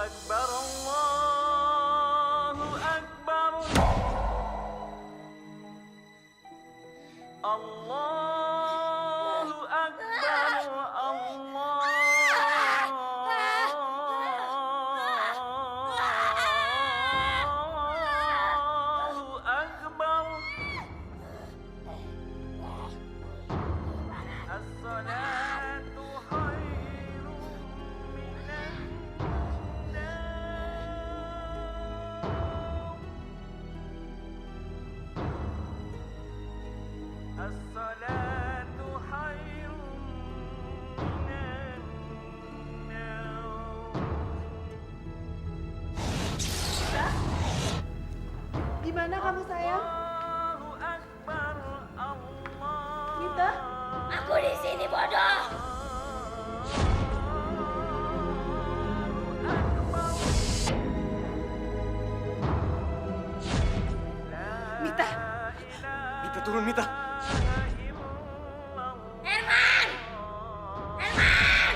أكبر الله أكبر الله أكبر الله أكبر الصلاة خير من النوم الصلاة خير من النوم. Di mana kamu sayang? Allahu Akbar, Allah. Mita? Aku di sini, bodoh. Mita? Mita, turun Mita. Herman! Herman!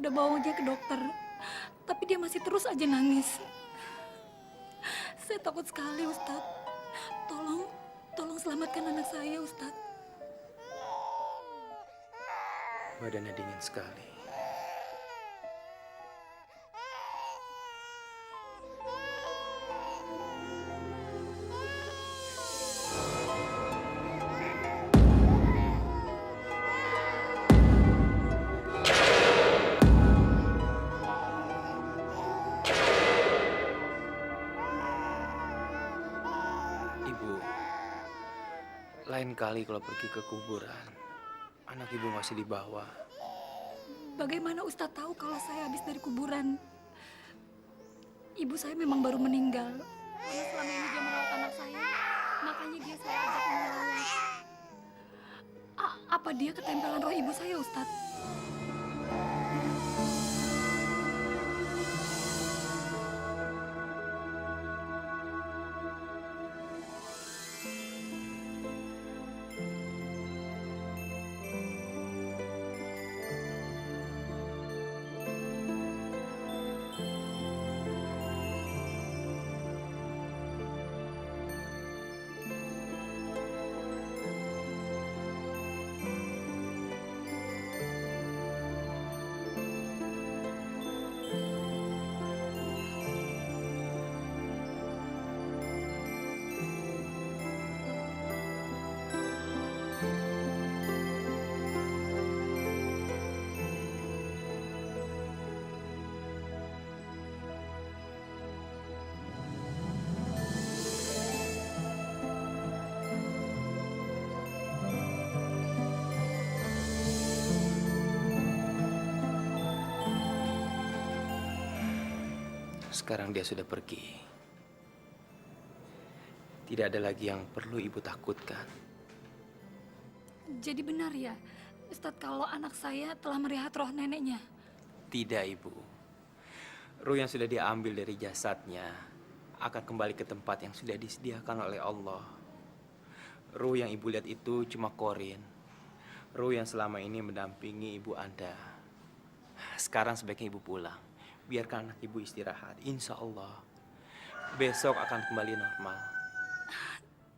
udah bawanya ke dokter, tapi dia masih terus aja nangis. Saya takut sekali, Ustadz. Tolong selamatkan anak saya, Ustadz. Badannya dingin sekali. Ibu, lain kali kalau pergi ke kuburan, anak ibu masih di bawah. Bagaimana Ustadz tahu kalau saya habis dari kuburan? Ibu saya memang baru meninggal. Karena selama ini dia merawat anak saya, makanya dia saya ajak merawat. Apa dia ketempelan roh ibu saya, Ustadz? Sekarang dia sudah pergi. Tidak ada lagi yang perlu ibu takutkan. Jadi benar ya, Ustadz, kalau anak saya telah melihat roh neneknya? Tidak, ibu. Ruh yang sudah diambil dari jasadnya akan kembali ke tempat yang sudah disediakan oleh Allah. Ruh yang ibu lihat itu cuma Korin. Ruh yang selama ini mendampingi ibu Anda. Sekarang sebaiknya ibu pulang. Biarkan anak ibu istirahat. Insya Allah besok akan kembali normal.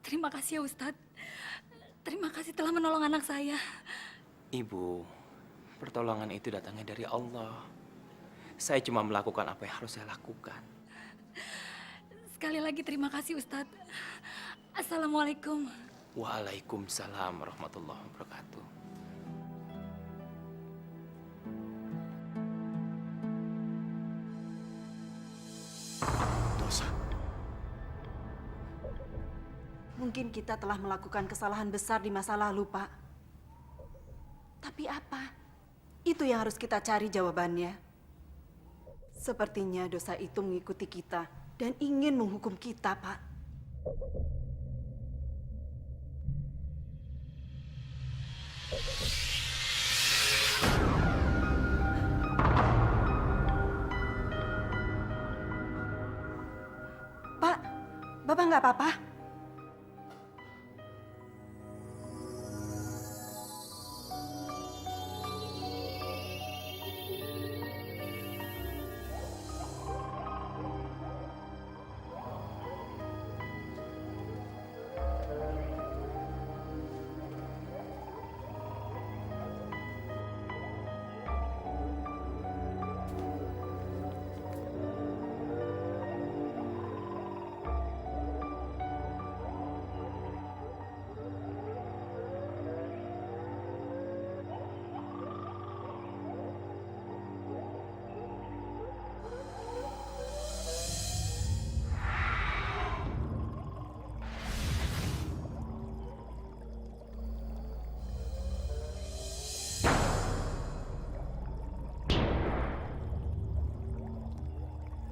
Terima kasih ya Ustadz. Terima kasih telah menolong anak saya. Ibu, pertolongan itu datangnya dari Allah. Saya cuma melakukan apa yang harus saya lakukan. Sekali lagi terima kasih Ustadz. Assalamualaikum. Waalaikumsalam warahmatullahi wabarakatuh. Dosa. Mungkin kita telah melakukan kesalahan besar di masa lalu, Pak. Tapi apa? Itu yang harus kita cari jawabannya. Sepertinya dosa itu mengikuti kita dan ingin menghukum kita, Pak. Pak, Bapak nggak apa-apa?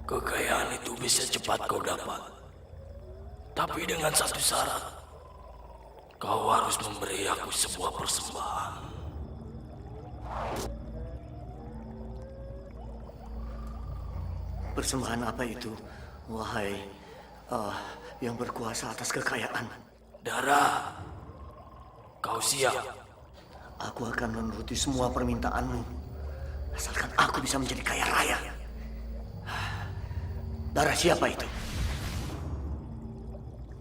Kekayaan itu bisa cepat kau dapat. Tapi dengan satu syarat. Kau harus memberi aku sebuah persembahan. Persembahan apa itu? Wahai yang berkuasa atas kekayaan. Dara, kau siap? Aku akan menuruti semua permintaanmu. Asalkan aku bisa menjadi kaya raya. Darah siapa itu?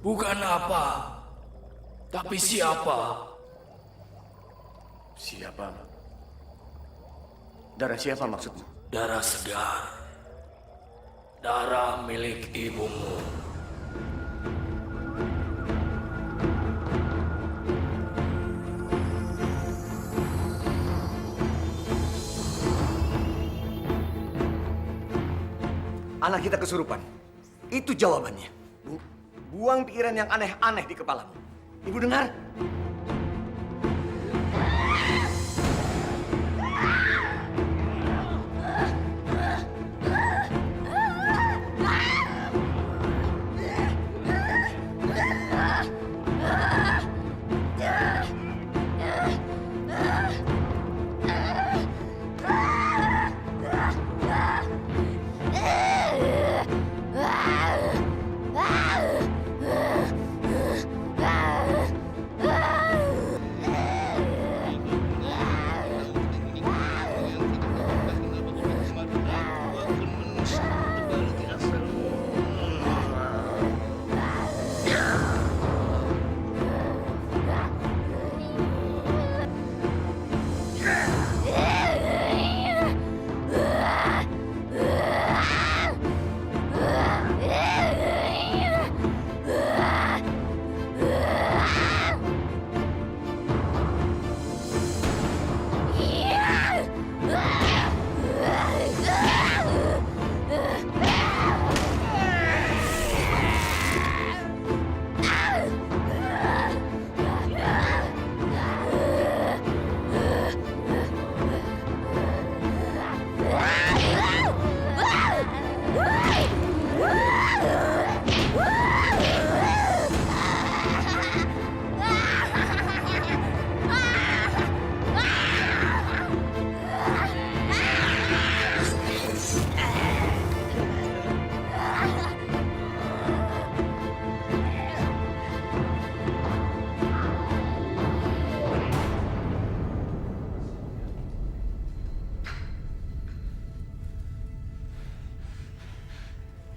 Bukan apa, tapi siapa? Siapa? Darah siapa maksudmu? Darah segar. Darah milik ibumu. Anak kita kesurupan. Itu jawabannya. Buang pikiran yang aneh-aneh di kepalamu. Ibu dengar?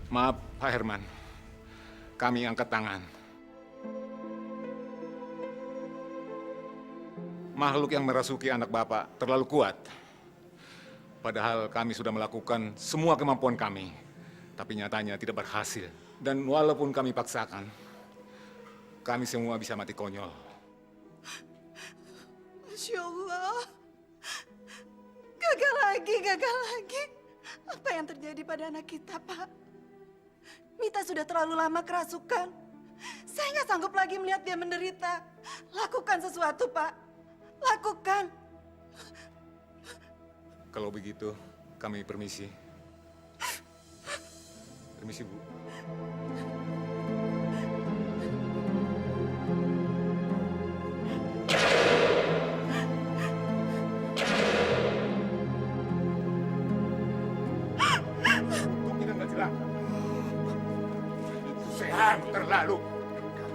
Maaf, Pak Herman. Kami angkat tangan. Makhluk yang merasuki anak Bapak terlalu kuat. Padahal kami sudah melakukan semua kemampuan kami. Tapi nyatanya tidak berhasil. Dan walaupun kami paksakan, kami semua bisa mati konyol. Masya Allah. Gagal lagi, gagal lagi. Apa yang terjadi pada anak kita, Pak? Mita sudah terlalu lama kerasukan. Saya nggak sanggup lagi melihat dia menderita. Lakukan sesuatu, Pak. Lakukan. Kalau begitu, kami permisi. Permisi, Bu. Terlalu.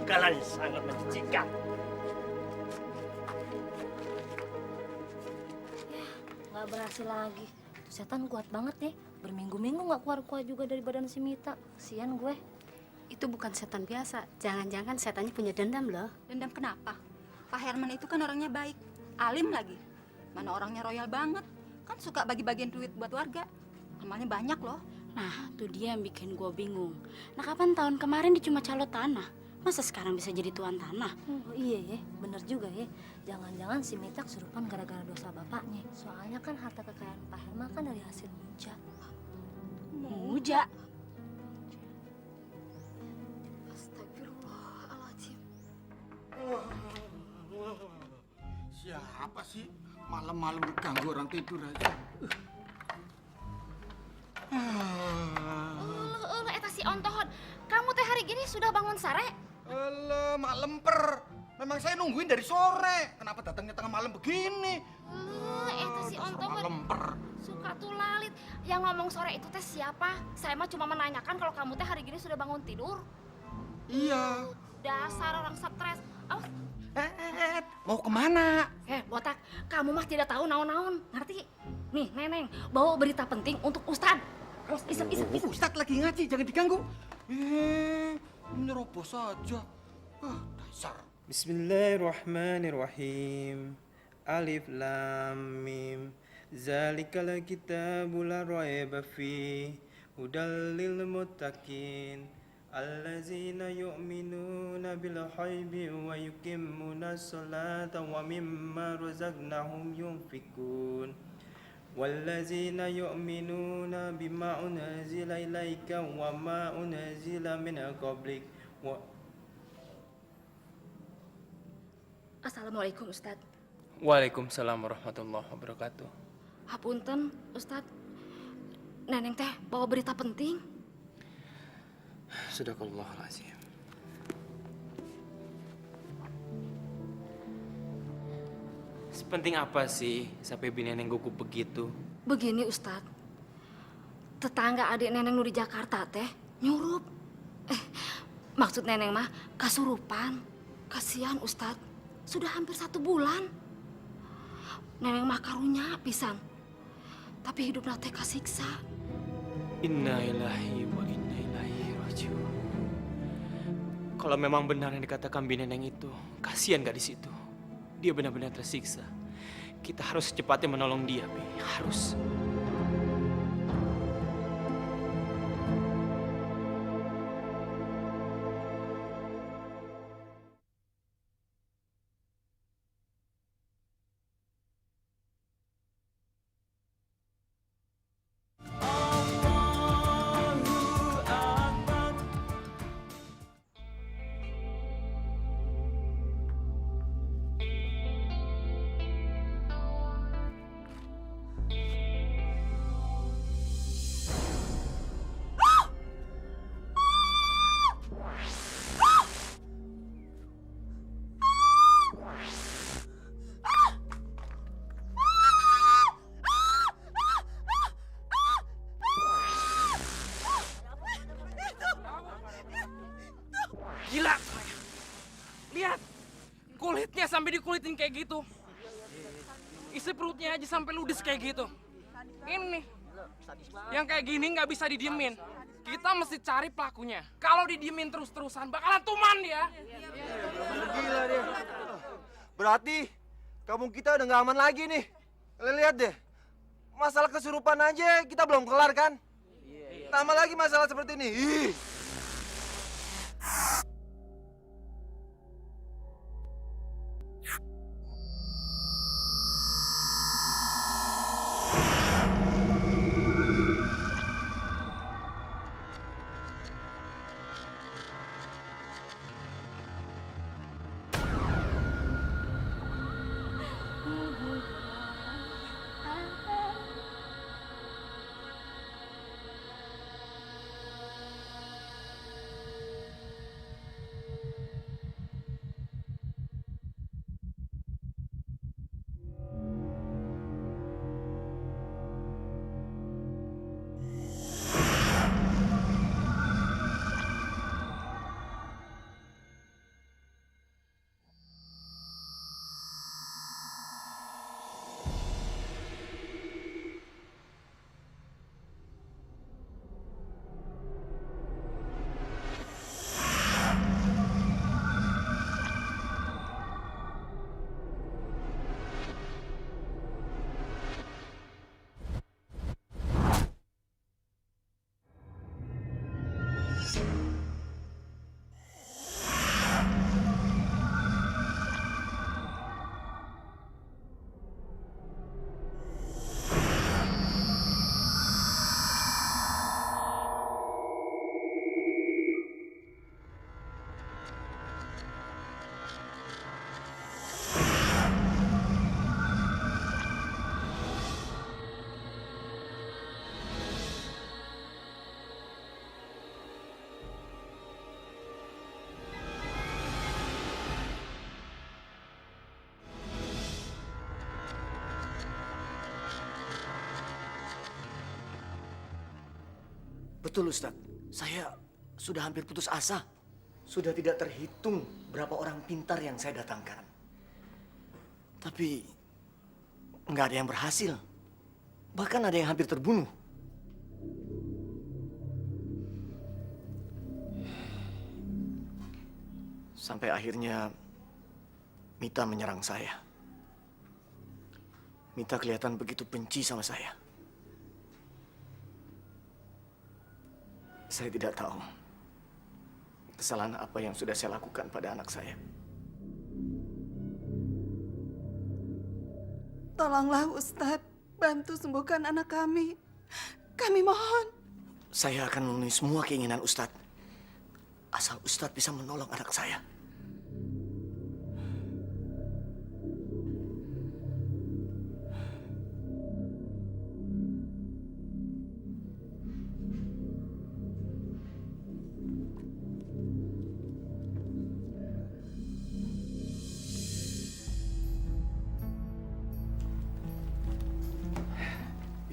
Kalian sangat menjijikan. Nggak berhasil lagi. Setan kuat banget ya. Berminggu-minggu nggak keluar-keluar juga dari badan si Mita. Kasian gue. Itu bukan setan biasa. Jangan-jangan setannya punya dendam loh. Dendam kenapa? Pak Herman itu kan orangnya baik, alim lagi. Mana orangnya royal banget. Kan suka bagi-bagian duit buat warga. Amalnya banyak loh. Nah, tuh dia yang bikin gue bingung. Nah, kapan tahun kemarin dia cuma calo tanah? Masa sekarang bisa jadi tuan tanah? Oh iya ya, bener juga ya. Jangan-jangan si Mita kesurupan gara-gara dosa bapaknya. Soalnya kan harta kekayaan Pak Herman kan dari hasil muja. Muja? Astagfirullahaladzim. Siapa sih malam-malam ganggu orang tidur aja? Eta si ontohon. Kamu teh hari gini sudah bangun sare? Mak lemper. Memang saya nungguin dari sore. Kenapa datangnya tengah malam begini? Eta si Dasar ontohon. mak lemper. Suka tuh lalit. Yang ngomong sore itu teh siapa? Saya mah cuma menanyakan kalau kamu teh hari gini sudah bangun tidur. Iya. Dasar orang stres. Awas. Mau kemana? Botak, kamu mah tidak tahu naon-naon, ngerti? Nih, Neneng, bawa berita penting untuk Ustad. Isep. Ustadz lagi ngaji, jangan diganggu. Nyerobos saja. Dasar. Bismillahirrahmanirrahim. Alif lam mim. Zalikal kitabul la raiba fi. Hudal lil muttaqin. Allazina yu'minuna bil ghaibi wa yuqimmuna sholata wa mimma razaqnahum yunfikun. Wallazina yu'minuna bima unzila ilaika wa ma unzila min qablik wa Assalamualaikum, Ustad. Waalaikumsalam warahmatullahi wabarakatuh. Hapunten, Ustad. Neneng teh bawa berita penting. Sadaqallahul-azim. Sepenting apa sih sampai bini Neneng gugup begitu? Begini, Ustad. Tetangga adik Neneng nu di Jakarta teh nyurup. Maksud Neneng mah kasurupan. Kasihan, Ustad. Sudah hampir 1 bulan. Neneng mah karunya pisan. Tapi hidup teh kasiksa. Inna lillahi wa inna ilaihi rajiun. Kalau memang benar yang dikatakan bini Neneng itu, kasihan gak di situ? Dia benar-benar tersiksa. Kita harus secepatnya menolong dia, Bi. Harus. Gila. Lihat. Kulitnya sampai dikulitin kayak gitu. Isi perutnya aja sampai ludes kayak gitu. Ini. Yang kayak gini nggak bisa didiemin. Kita mesti cari pelakunya. Kalau didiemin terus-terusan bakalan tuman dia. Gila dia. Berarti kampung kita udah nggak aman lagi nih. Kalian lihat deh. Masalah kesurupan aja kita belum kelar kan? Tambah lagi masalah seperti ini. Ih. Betul Ustadz, saya sudah hampir putus asa. Sudah tidak terhitung berapa orang pintar yang saya datangkan. Tapi nggak ada yang berhasil. Bahkan ada yang hampir terbunuh. Sampai akhirnya Mita menyerang saya. Mita kelihatan begitu benci sama saya. Saya tidak tahu kesalahan apa yang sudah saya lakukan pada anak saya. Tolonglah Ustadz, bantu sembuhkan anak kami. Kami mohon. Saya akan memenuhi semua keinginan Ustadz. Asal Ustadz bisa menolong anak saya.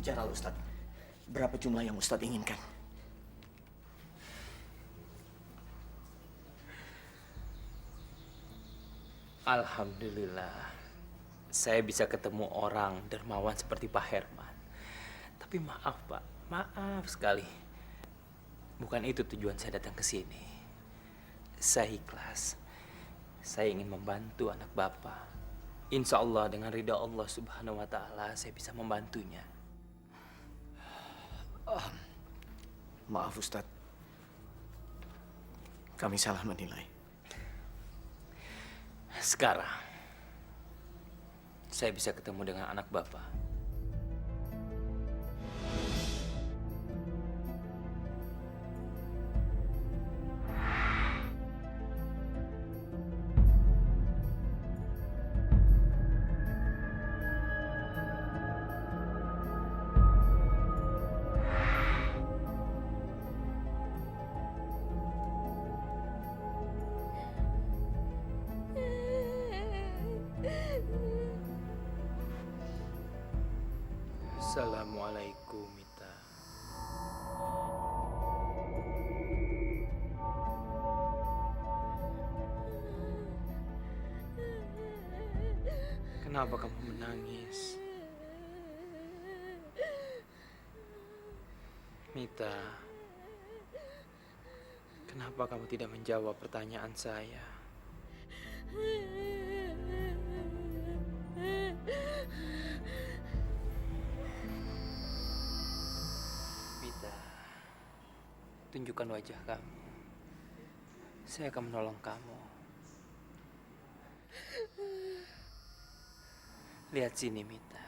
Bicara Ustadz, berapa jumlah yang Ustadz inginkan? Alhamdulillah, saya bisa ketemu orang dermawan seperti Pak Herman. Tapi maaf Pak, maaf sekali. Bukan itu tujuan saya datang ke sini. Saya ikhlas. Saya ingin membantu anak Bapak. Insya Allah dengan ridha Allah Subhanahu wa Ta'ala saya bisa membantunya. Maaf Ustadz, kami salah menilai. Sekarang, saya bisa ketemu dengan anak Bapak. Assalamualaikum, Mita. Kenapa kamu menangis? Mita, kenapa kamu tidak menjawab pertanyaan saya? Mita, tunjukkan wajah kamu. Saya akan menolong kamu. Lihat sini, Mita.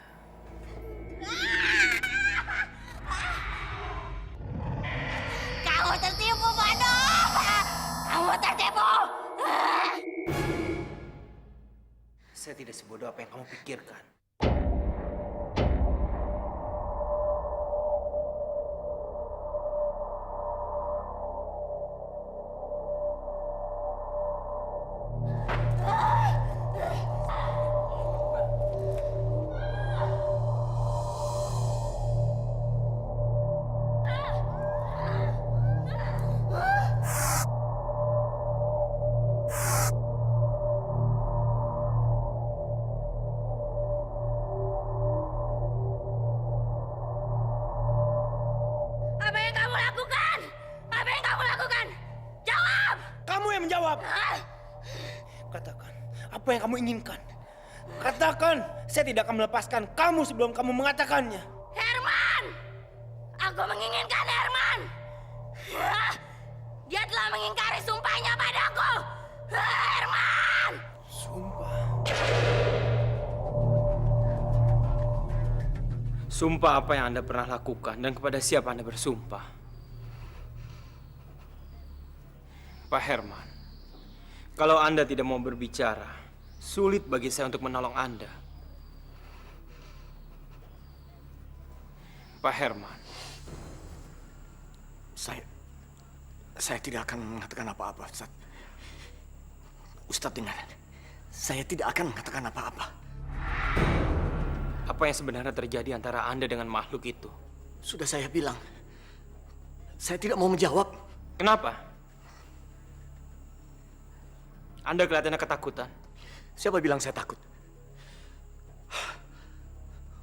Kamu tertipu, bodoh! Kamu tertipu! Saya tidak sebodoh apa yang kamu pikirkan. Apa yang kamu lakukan? Apa yang kamu lakukan? Jawab! Kamu yang menjawab. Katakan, apa yang kamu inginkan? Katakan, saya tidak akan melepaskan kamu sebelum kamu mengatakannya. Herman! Aku menginginkan Herman! Dia telah mengingkari sumpahnya padaku! Herman! Sumpah. Sumpah apa yang Anda pernah lakukan dan kepada siapa Anda bersumpah? Pak Herman, kalau Anda tidak mau berbicara, sulit bagi saya untuk menolong Anda. Pak Herman. Saya tidak akan mengatakan apa-apa, Ustadz. Ustadz dengar, saya tidak akan mengatakan apa-apa. Apa yang sebenarnya terjadi antara Anda dengan makhluk itu? Sudah saya bilang, saya tidak mau menjawab. Kenapa? Anda kelihatannya ketakutan. Siapa bilang saya takut?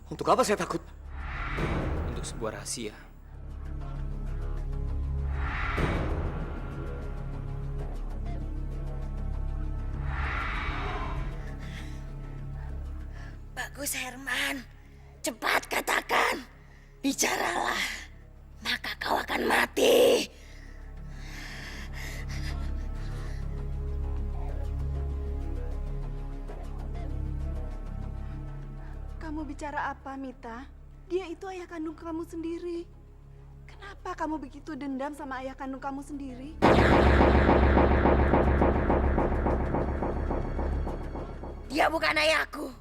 Untuk apa saya takut? untuk sebuah rahasia. Bagus Herman, cepat katakan, bicaralah, maka kau akan mati. Kamu bicara apa, Mita? Dia itu ayah kandung kamu sendiri. Kenapa kamu begitu dendam sama ayah kandung kamu sendiri? Dia bukan ayahku.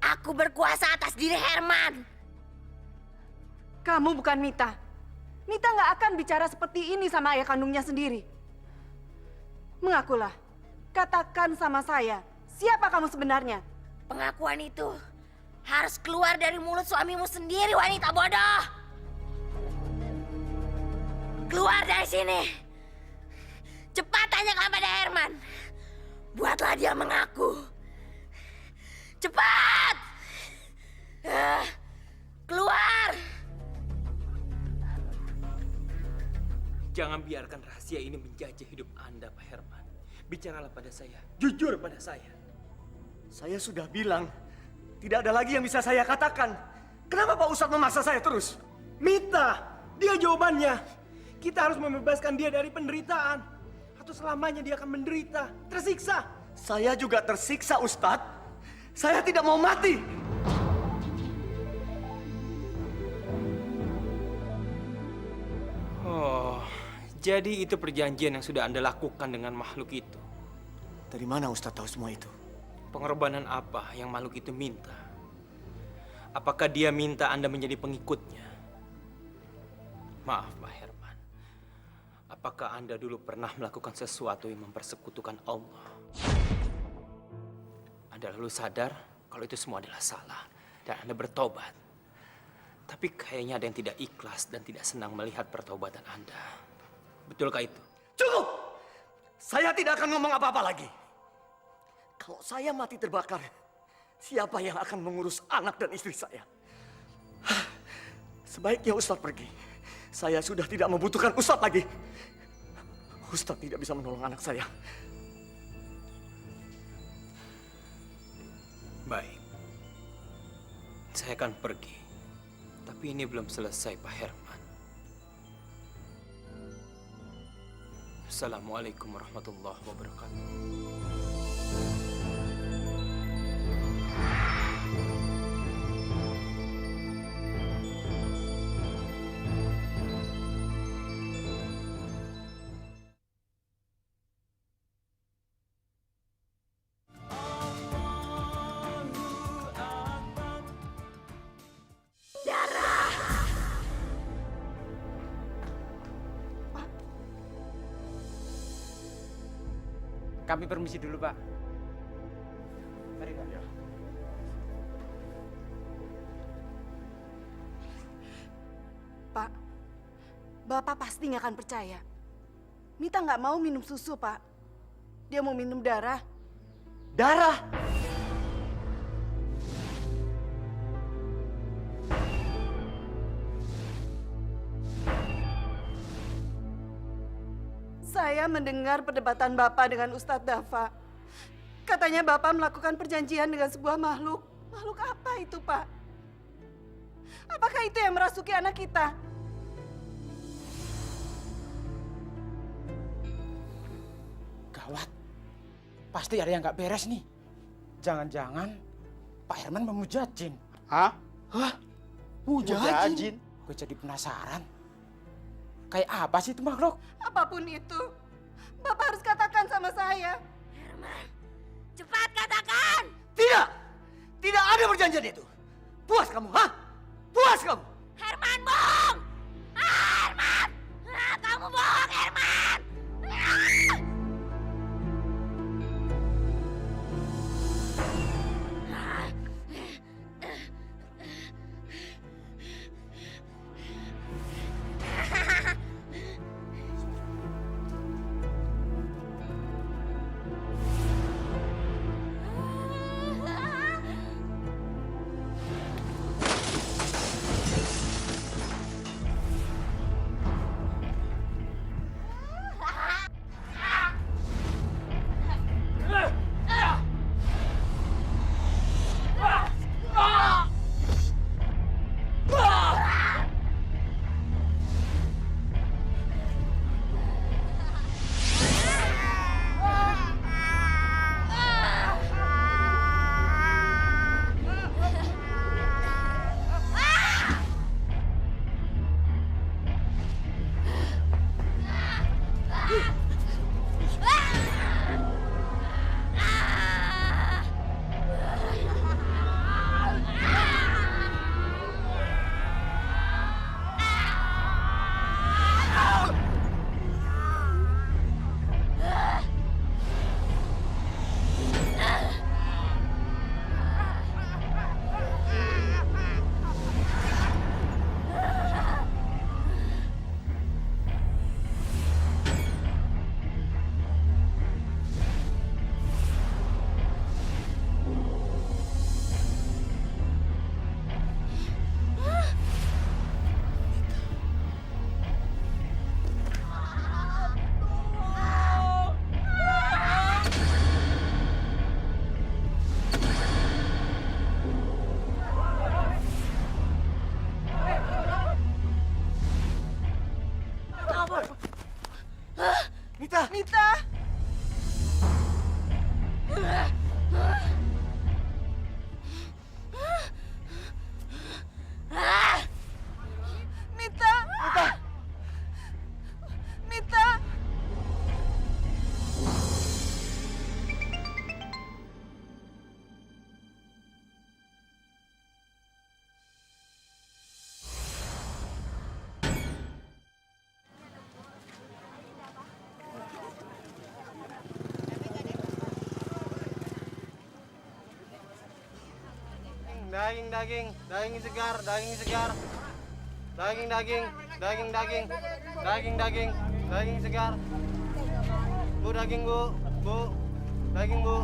Aku berkuasa atas diri Herman. Kamu bukan Mita. Mita nggak akan bicara seperti ini sama ayah kandungnya sendiri. Mengakulah. Katakan sama saya, siapa kamu sebenarnya? Pengakuan itu harus keluar dari mulut suamimu sendiri, wanita bodoh. Keluar dari sini. Cepat tanyakan pada Herman. Buatlah dia mengaku. Cepat! Keluar! Jangan biarkan rahasia ini menjajah hidup Anda, Pak Herman. Bicaralah pada saya, jujur pada saya. Saya sudah bilang, tidak ada lagi yang bisa saya katakan. Kenapa Pak Ustadz memaksa saya terus? Mita, dia jawabannya. Kita harus membebaskan dia dari penderitaan. Atau selamanya dia akan menderita, tersiksa. Saya juga tersiksa, Ustadz. Saya tidak mau mati. Oh, jadi itu perjanjian yang sudah Anda lakukan dengan makhluk itu. Dari mana Ustadz tahu semua itu? Pengorbanan apa yang makhluk itu minta? Apakah dia minta Anda menjadi pengikutnya? Maaf, Pak Herman. Apakah Anda dulu pernah melakukan sesuatu yang mempersekutukan Allah? Anda lalu sadar kalau itu semua adalah salah dan Anda bertobat. Tapi kayaknya ada yang tidak ikhlas dan tidak senang melihat pertobatan Anda. Betulkah itu? Cukup! Saya tidak akan ngomong apa-apa lagi. Kalau saya mati terbakar, siapa yang akan mengurus anak dan istri saya? Sebaiknya Ustadz pergi. Saya sudah tidak membutuhkan Ustadz lagi. Ustadz tidak bisa menolong anak saya. Baik. Saya akan pergi. Tapi ini belum selesai, Pak Herman. Assalamualaikum warahmatullahi wabarakatuh. Kami permisi dulu, Pak. Mari, Pak. Ya. Pak, Bapak pasti nggak akan percaya. Mita nggak mau minum susu, Pak. Dia mau minum darah. Darah? Saya mendengar perdebatan Bapak dengan Ustadz Dafa. Katanya Bapak melakukan perjanjian dengan sebuah makhluk. Makhluk apa itu, Pak? Apakah itu yang merasuki anak kita? Gawat. Pasti ada yang nggak beres nih. Jangan-jangan Pak Herman memuja jin. Hah? Hah? Muja jin? Gue jadi penasaran. Kayak apa sih itu makhluk? Apapun itu, Bapak harus katakan sama saya. Herman, cepat katakan! Tidak! Tidak ada perjanjian itu. Puas kamu, ha? Puas kamu! Herman bohong! Herman! Kamu bohong, Herman! Mita! Mita! Mita! Mita! Mita! Daging segar, daging segar. Daging segar. Bu, daging bu, daging bu.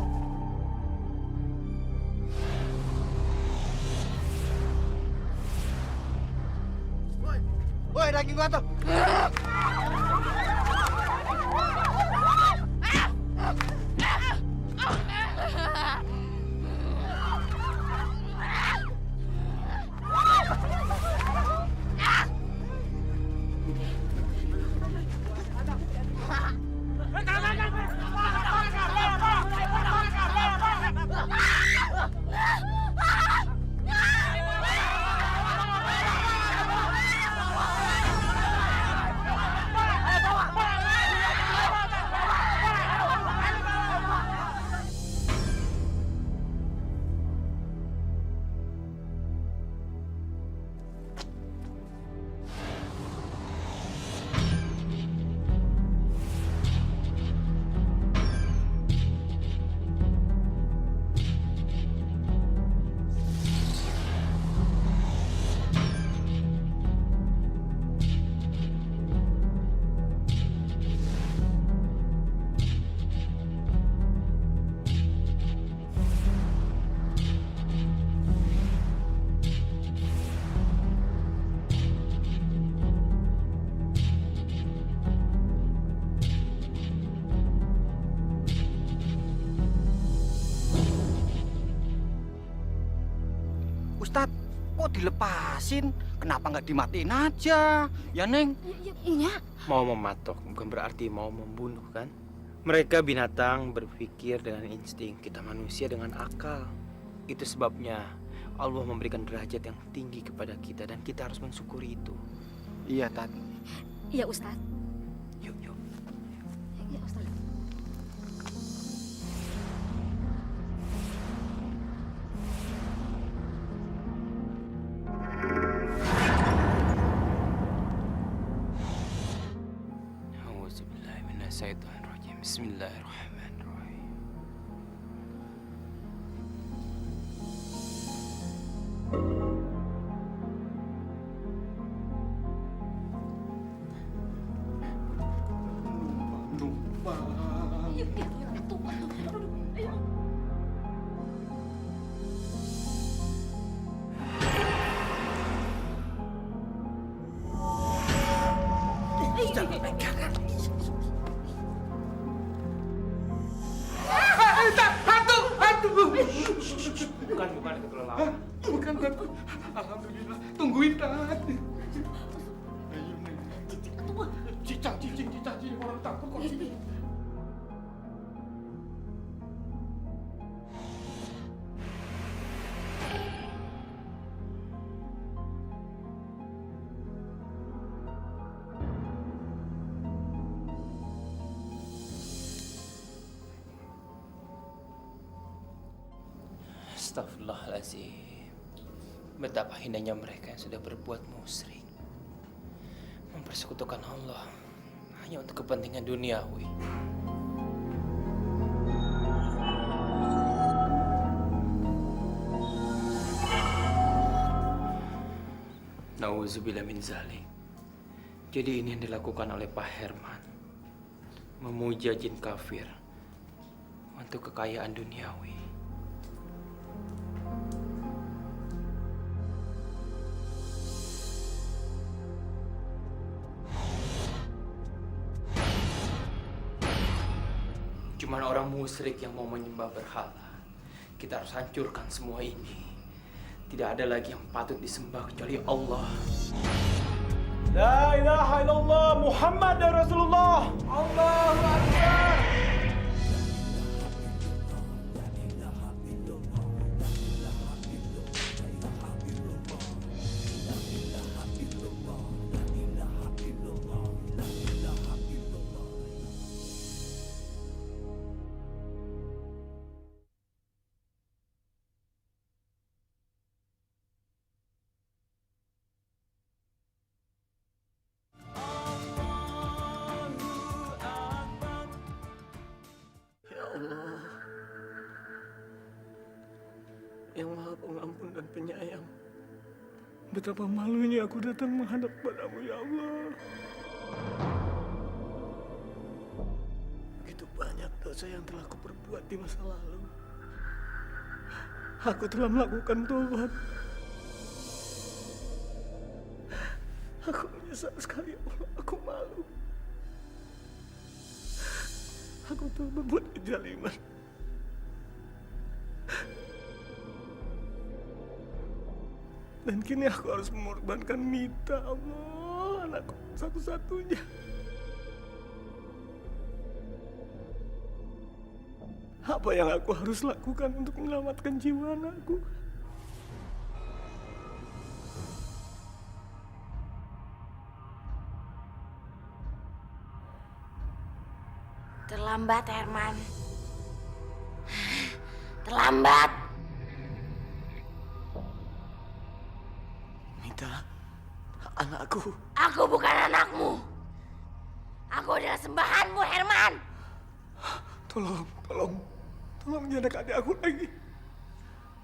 Woi, daging gua tuh. Ustadz, kok dilepasin? Kenapa nggak dimatiin aja? Ya, Neng? Iya. Mau mematok bukan berarti mau membunuh kan? Mereka binatang berpikir dengan insting, kita manusia dengan akal. Itu sebabnya Allah memberikan derajat yang tinggi kepada kita dan kita harus mensyukuri itu. Iya, Tat. Iya, Ustaz. Yuk. Iya, Ustaz. Auzubillahiminasyaitonirrajim. Bismillahirrahmanirrahim. Jangan pegangan. Hantu! Bukan itu kelelawar. Bukan, Tat. Alhamdulillah. Tungguin, Tat. Ayo, Neng. Cicing. Orang takut kok sini. Astagfirullahaladzim. Betapa hinanya mereka yang sudah berbuat musyrik, mempersekutukan Allah hanya untuk kepentingan duniawi. Nauzubillah min zalik. Jadi ini yang dilakukan oleh Pak Herman, memuja jin kafir untuk kekayaan duniawi. Cuman orang musyrik yang mau menyembah berhala. Kita harus hancurkan semua ini. Tidak ada lagi yang patut disembah kecuali Allah. La ilaha illallah Muhammad Rasulullah. Allahu Akbar. Allah yang Maha Pengampun dan Penyayang, betapa malunya aku datang menghadap padamu, ya Allah. Begitu banyak dosa yang telah aku perbuat di masa lalu. Aku telah melakukan taubat. Aku menyesal sekali, ya Allah. Aku malu. Aku telah berbuat kezaliman. Dan kini aku harus mengorbankan Mita, Allah, anakku satu-satunya. Apa yang aku harus lakukan untuk menyelamatkan jiwa anakku? Terlambat, Herman. Terlambat. Mita, anakku. Aku bukan anakmu. Aku adalah sembahanmu, Herman. Tolong jangan adik aku lagi.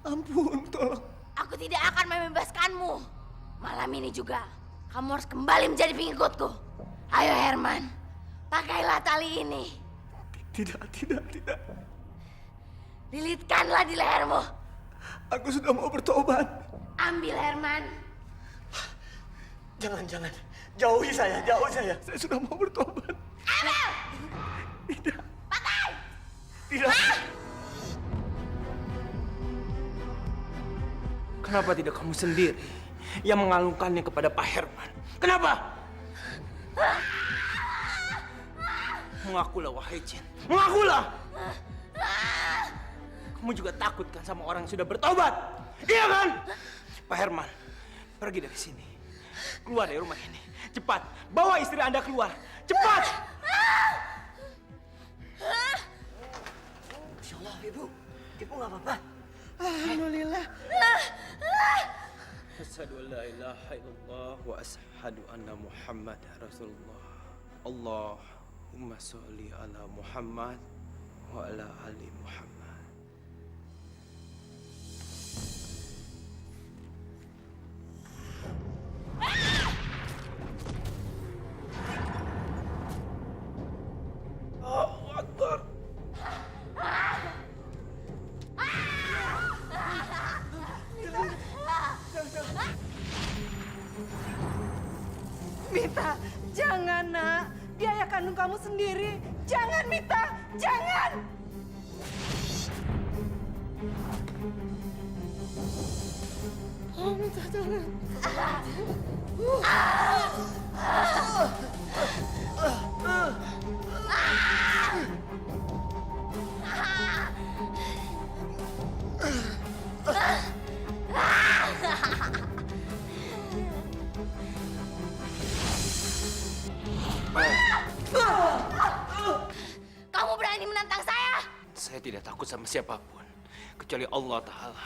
Ampun, tolong. Aku tidak akan membebaskanmu. Malam ini juga, kamu harus kembali menjadi pengikutku. Ayo, Herman. Pakailah tali ini. Tidak. Lilitkanlah di lehermu. Aku sudah mau bertobat. Ambil, Herman. Jangan. Jauhi saya. Saya sudah mau bertobat. Ambil! Tidak. Pakai! Tidak. Kenapa tidak kamu sendiri yang mengalungkannya kepada Pak Herman? Kenapa? Mengakulah, wahai jin. Mengakulah! Kamu juga takut kan sama orang yang sudah bertobat? Iya kan? Pak Herman, pergi dari sini. Keluar dari rumah ini. Cepat, bawa istri Anda keluar. Cepat! Insya Allah, Ibu nggak apa-apa. Alhamdulillah. Asyhadu an la ilaha illallah wa asyhadu anna Muhammad Rasulullah. Allahumma sholli ala Muhammad wa ala ali Muhammad. Allahu Akbar. Mita, jangan nak. Dia ayah kandung kamu sendiri. Jangan Mita, jangan. Oh, Mita, jangan. Kamu berani menantang saya? Saya tidak takut sama siapapun. kecuali Allah Ta'ala.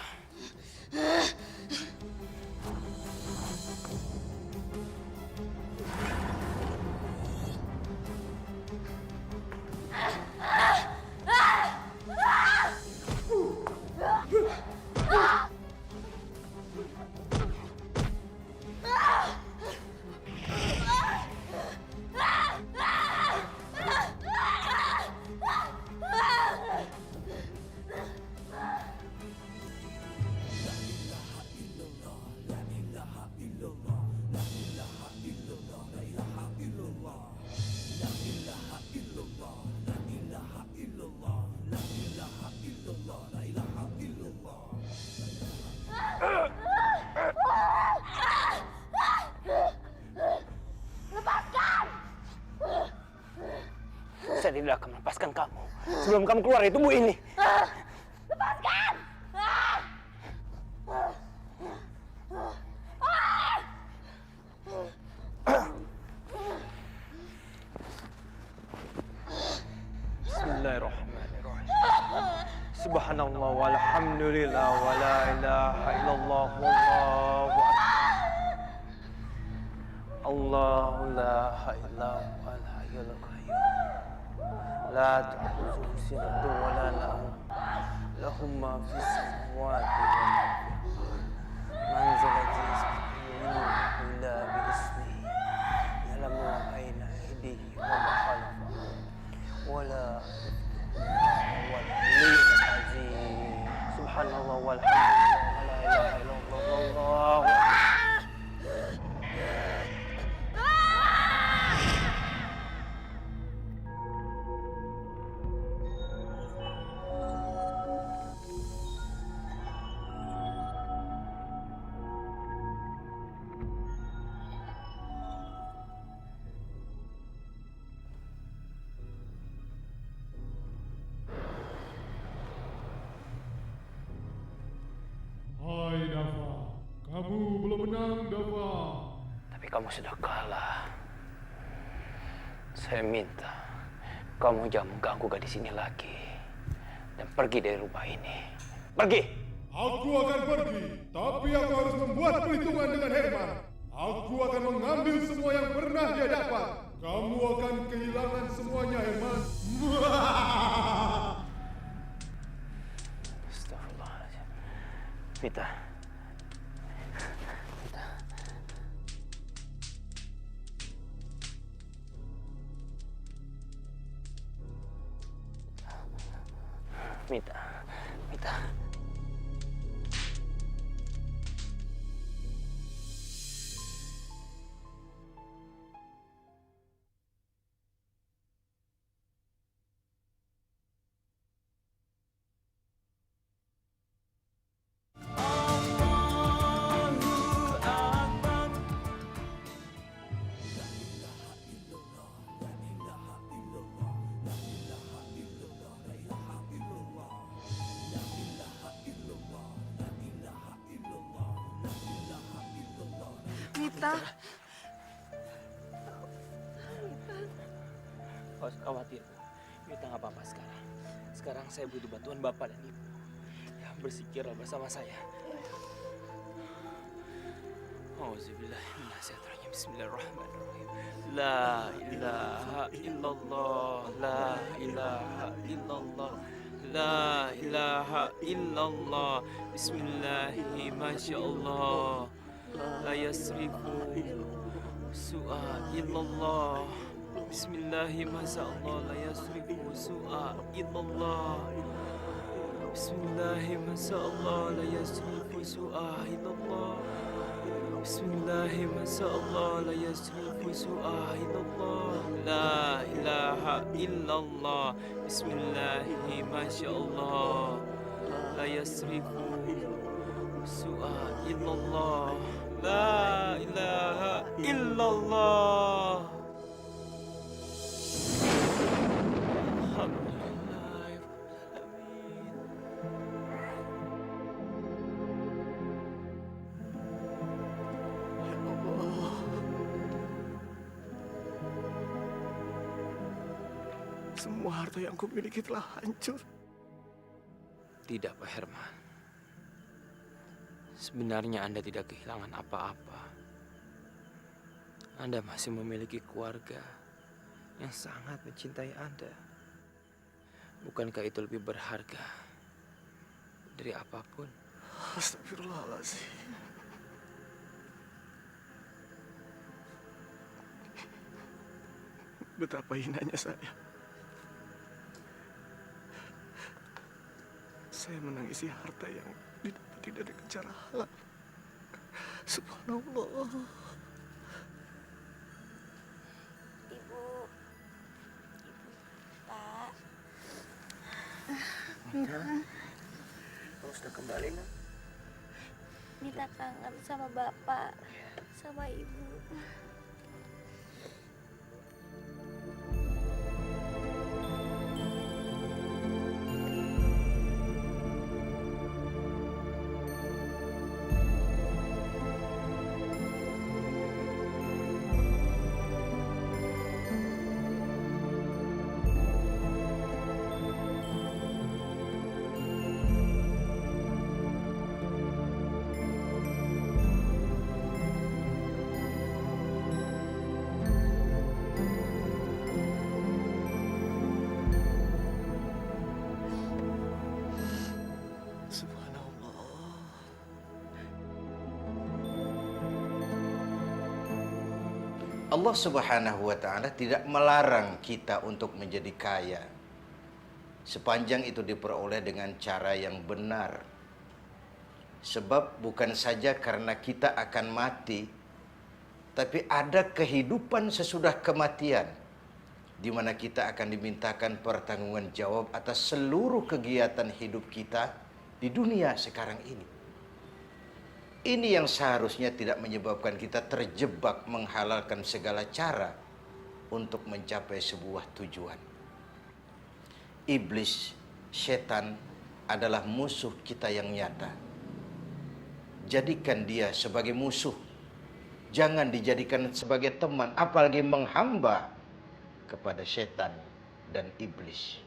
Saya tidak akan melepaskan kamu sebelum kamu keluar dari tubuh ini. Lepaskan! Bismillahirrahmanirrahim. Subhanallah walhamdulillah wa la ilaha illallah wallahu akbar. Allahu la ilaha illallah al-hayyul qayyum. La ta'khudhuhu sinatun wa la nawm. Lahu ma fis samawati wa ma fil ardi. Man zal ladzi yashfa'u illa bi ismihi. Ya'lamu ma baina aydihi wa ma khalfahum. Wa la wal aliyyul azim. Subhanallah walhamdulillah wa la ilaha illallah wallahu akbar. Hai Dava, kamu belum menang Dava. Tapi kamu sudah kalah. Saya minta kamu jangan mengganggu gadis ini lagi dan pergi dari rumah ini. Pergi! Aku akan pergi, tapi aku harus membuat perhitungan dengan Herman. Aku akan mengambil semua yang pernah dia dapat. Kamu akan kehilangan semuanya, Herman. Astagfirullahaladzim. Vita. Vita. Vita. Mita. Gak usah khawatir, Bu. Mita nggak apa-apa sekarang. Sekarang saya butuh bantuan Bapak dan Ibu. Ya, bersikirlah bersama saya. Auzubillahiminasyaitonirrajim. Bismillahirrahmanirrahim. La ilaha illallah. La ilaha illallah. La ilaha illallah. Bismillahi masyaallah. La yasrifu su'a illallah. Bismillahi masyaallah. La yasrifu su'a illallah. Bismillahi masyaallah. La yasrifu su'a illallah. Bismillahi masyaallah. La yasrifu su'a illallah. La ilaha illallah. Bismillahi masyaallah. La yasrifu su'a illallah. La ilaha illallah. Alhamdulillah. Semua harta yang kumiliki telah hancur. Tidak, Pak Herman. Sebenarnya Anda tidak kehilangan apa-apa. Anda masih memiliki keluarga yang sangat mencintai Anda. Bukankah itu lebih berharga dari apapun? Astagfirullahaladzim. Betapa hinanya saya. Saya menangisi harta yang didapati dari cara halal. Subhanallah. Ibu, Pak. Mita, kamu sudah kembali, nak? Mita kangen sama Bapak, sama Ibu. Allah Subhanahu wa Ta'ala tidak melarang kita untuk menjadi kaya, sepanjang itu diperoleh dengan cara yang benar. Sebab bukan saja karena kita akan mati, tapi ada kehidupan sesudah kematian, di mana kita akan dimintakan pertanggungjawaban jawab atas seluruh kegiatan hidup kita di dunia sekarang ini. Ini yang seharusnya tidak menyebabkan kita terjebak menghalalkan segala cara untuk mencapai sebuah tujuan. Iblis, setan adalah musuh kita yang nyata. Jadikan dia sebagai musuh. Jangan dijadikan sebagai teman, apalagi menghamba kepada setan dan iblis.